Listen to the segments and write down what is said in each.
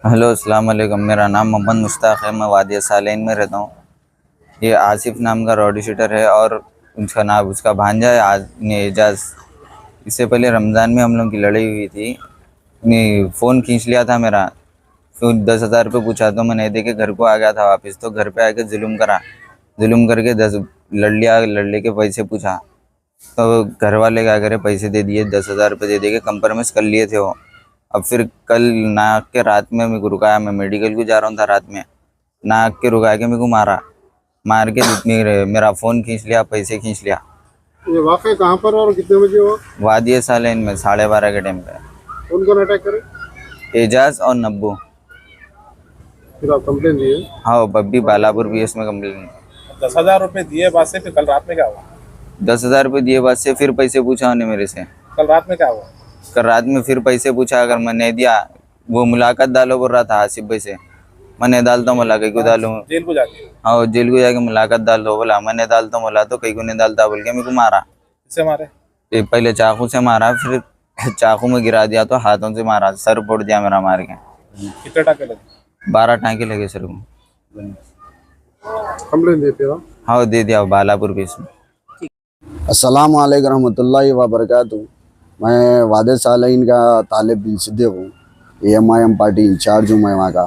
Hello अस्सलाम वालेकुम। मेरा नाम मोहम्मद मुश्ताक है। मैं वादिया सालेन में रहता हूँ। ये आसिफ नाम का रॉडी शूटर है और उसका भांजा है एजाज। इससे पहले रमज़ान में हम लोग की लड़ाई हुई थी। फ़ोन खींच लिया था मेरा। फिर 10,000 रुपये पूछा तो मैं नहीं दे के घर को आ गया था वापस। तो घर पे आके जुल्म करके 10 लड़ लिया। लड़ने के पैसे पूछा तो घर वाले क्या करे, पैसे दे दिए, 10,000 रुपये दे के कंप्रोमाइज़ कर लिए थे वो। अब फिर कल नाक के रात में मेरे को रुकाया। मैं मेडिकल को जा रहा था रात में, नाक के रुका के मेरे को मार के मेरा फ़ोन खींच लिया, पैसे खींच लिया। ये वाकई कहाँ पर और कितने बजे हुआ? वादिया सालेन में 12:30 के टाइम पे। कौन कौन अटैक करे? एजाज और नब्बू। फिर आप कंप्लेन दिए? हाँ, बब्बी बालापुर PS में कंप्लेन। 10,000 रुपए दिए बाद से फिर कल रात में क्या हुआ? 10,000 रुपये दिए बाद से फिर पैसे पूछा उन्हें मेरे से। कल रात में क्या हुआ? कल रात में फिर पैसे पूछा। अगर मैं नहीं दिया, वो मुलाकात डालो बोल रहा था आसिफ भाई से। मैं नहीं डालता हूँ, बोला कहीं को डालूँ। जेल को जाके? हाँ, जेल को जाके मुलाकात डाल दो बोला। मैं नहीं डालता हूँ, बोला तो कहीं को नहीं डालता बोल के मेरे को मारा। किससे मारे? पहले चाकू से मारा, फिर चाकू में गिरा दिया, तो हाथों से मारा, सर फोड़ दिया मेरा मार के। कितने टाके लगे? 12 टाँके लगे सर को। कंप्लेन दिए फिर? हाँ, दे दिया बालापुर PS में। अस्सलाम वालेकुम रहमतुल्लाहि व बरकातुहू। मैं वादे सालेन का तालिब बिन सिद्दीक हूँ। AMIM पार्टी इंचार्ज हूँ मैं वहाँ का।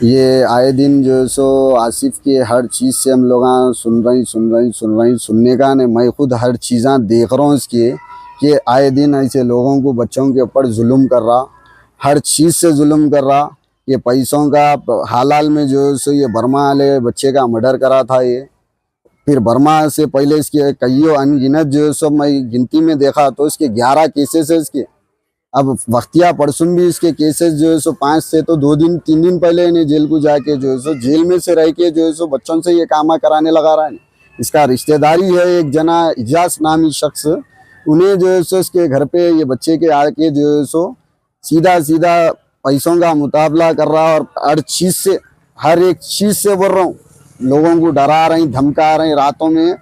ये आए दिन जो सो आसिफ के हर चीज़ से हम लोग सुनने का नहीं, मैं खुद हर चीज़ें देख रहा हूँ इसके कि आए दिन ऐसे लोगों को, बच्चों के ऊपर जुल्म कर रहा, हर चीज़ से जुल्म कर रहा। ये पैसों का हाल में जो सो ये बर्मा वाले बच्चे का मर्डर करा था ये। फिर बर्मा से पहले इसके कईयों अनगिनत जो सो मैं गिनती में देखा तो इसके 11 केसेस है इसके। अब वक्तिया परसुन भी इसके केसेस जो है सो 5 से तो 2-3 दिन पहले इन्हें जेल को जाके जो है सो जेल में से रह के जो है सो बच्चों से ये काम कराने लगा रहा है। इसका रिश्तेदारी है एक जना इजाज नामी शख्स, उन्हें जो है सो इसके घर पे ये बच्चे के आके जो है सो सीधा सीधा पैसों का मुकाबला कर रहा और हर चीज़ से, हर एक चीज़ से बोल रहा हूँ, लोगों को डरा रही, धमका रही। रातों में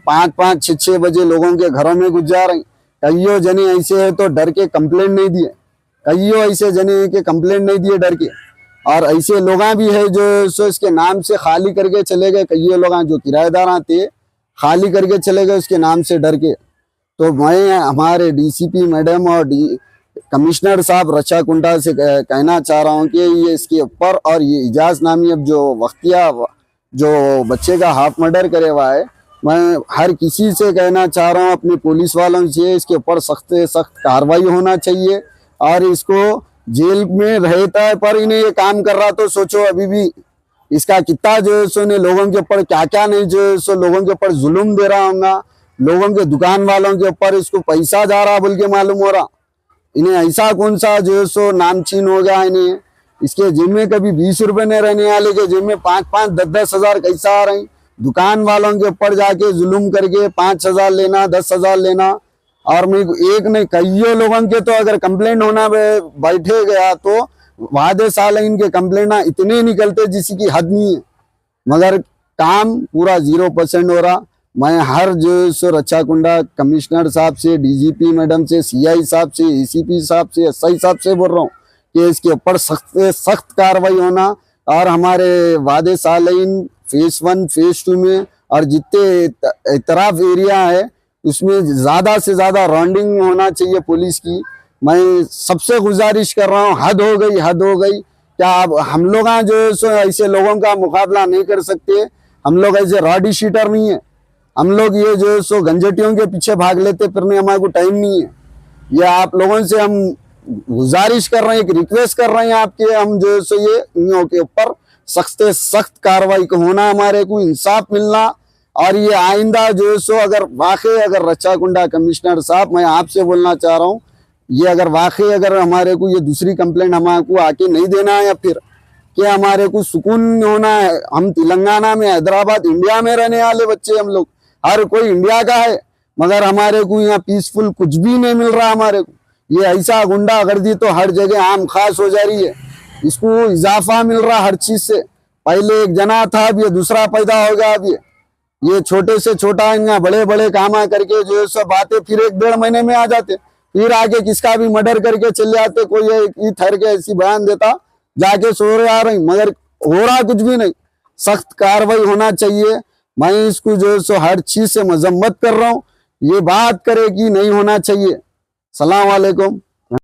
5-5, 6-6 बजे लोगों के घरों में घुस जा रही। कईयों जने ऐसे है तो डर के कंप्लेंट नहीं दिए, कईयों ऐसे जने हैं कि कंप्लेंट नहीं दिए डर के। और ऐसे लोग भी है जो सो इसके नाम से खाली करके चले गए। कईयों लोग जो किराएदार थे खाली करके चले गए उसके नाम से डर के। तो मैं हमारे DCP मैडम और कमिश्नर साहब रचा कुंडा से कहना चाह रहा हूँ कि ये इसके ऊपर और ये इजाज नामी अब जो वक्तिया जो बच्चे का हाफ मर्डर करे हुआ है, मैं हर किसी से कहना चाह रहा हूँ, अपने पुलिस वालों से इसके ऊपर सख्त से सख्त कार्रवाई होना चाहिए। और इसको जेल में रहता है पर इन्हें ये काम कर रहा, तो सोचो अभी भी इसका कितना जो है सो ने लोगों के ऊपर क्या क्या नहीं जो है सो लोगों के ऊपर जुल्म दे रहा होगा। लोगों के दुकान वालों के ऊपर इसको पैसा जा रहा बोल के मालूम हो रहा। इन्हें ऐसा कौन सा जो है सो नामचीन हो गया इन्हें। इसके जेब में कभी 20 रुपए नहीं रहने वाले के जेब में 5-5, 10-10 हज़ार कैसा आ रही। दुकान वालों के ऊपर जाके जुल्म करके 5,000 लेना, 10,000 लेना। और मैं एक नहीं कईयों लोगों के तो अगर कंप्लेंट होना बैठे गया तो वादे सालेन के कंप्लेंट इतने निकलते जिसकी की हद नहीं है, मगर काम पूरा 0% हो रहा। मैं हर जो सो रचा कुंडा कमिश्नर साहब से, DGP मैडम से, CI साहब से, ACP साहब से, SI साहब से बोल रहा हूँ कि इसके ऊपर सख्त से सख्त कार्रवाई होना। और हमारे वादे सालेन फेज 1, फेज 2 में और जितने इतराफ एरिया है उसमें ज़्यादा से ज़्यादा राउंडिंग होना चाहिए पुलिस की। मैं सबसे गुजारिश कर रहा हूँ, हद हो गई, हद हो गई। क्या अब हम लोग जो है सो ऐसे लोगों का मुकाबला नहीं कर सकते। हम लोग ऐसे रॉडी शीटर नहीं है। हम लोग ये जो है सो गंजटियों के पीछे भाग लेते फिरने हमारे को टाइम नहीं है। ये आप लोगों से हम गुजारिश कर रहे हैं, एक रिक्वेस्ट कर रहे हैं आपके, हम जो है सो ये इन के ऊपर सख्त से सख्त कार्रवाई को होना, हमारे को इंसाफ मिलना। और ये आइंदा जो है सो अगर वाकई अगर रचा कुंडा कमिश्नर साहब, मैं आपसे बोलना चाह रहा हूँ, ये अगर वाकई अगर हमारे को ये दूसरी कंप्लेंट हमारे को आके नहीं देना है या फिर कि हमारे को सुकून होना है। हम तेलंगाना में, हैदराबाद, इंडिया में रहने वाले बच्चे, हम लोग हर कोई इंडिया का है, मगर हमारे को यहाँ पीसफुल कुछ भी नहीं मिल रहा हमारे को। ये ऐसा गुंडागर्दी तो हर जगह आम खास हो जा रही है। इसको इजाफा मिल रहा हर चीज से। पहले एक जना था, अब ये दूसरा पैदा हो गया। अब ये छोटे से छोटा यहाँ बड़े बड़े कामा करके जो है सब बातें फिर 1-1.5 महीने में आ जाते, फिर आगे किसका भी मर्डर करके चले जाते। कोई ठहर के ऐसी बयान देता जाके सो रहे आ रही, मगर हो रहा कुछ भी नहीं। सख्त कार्रवाई होना चाहिए। मैं इसको जो है सो हर चीज से मजम्मत कर रहा हूँ, ये बात करे कि नहीं होना चाहिए। सलाम वालेकुम।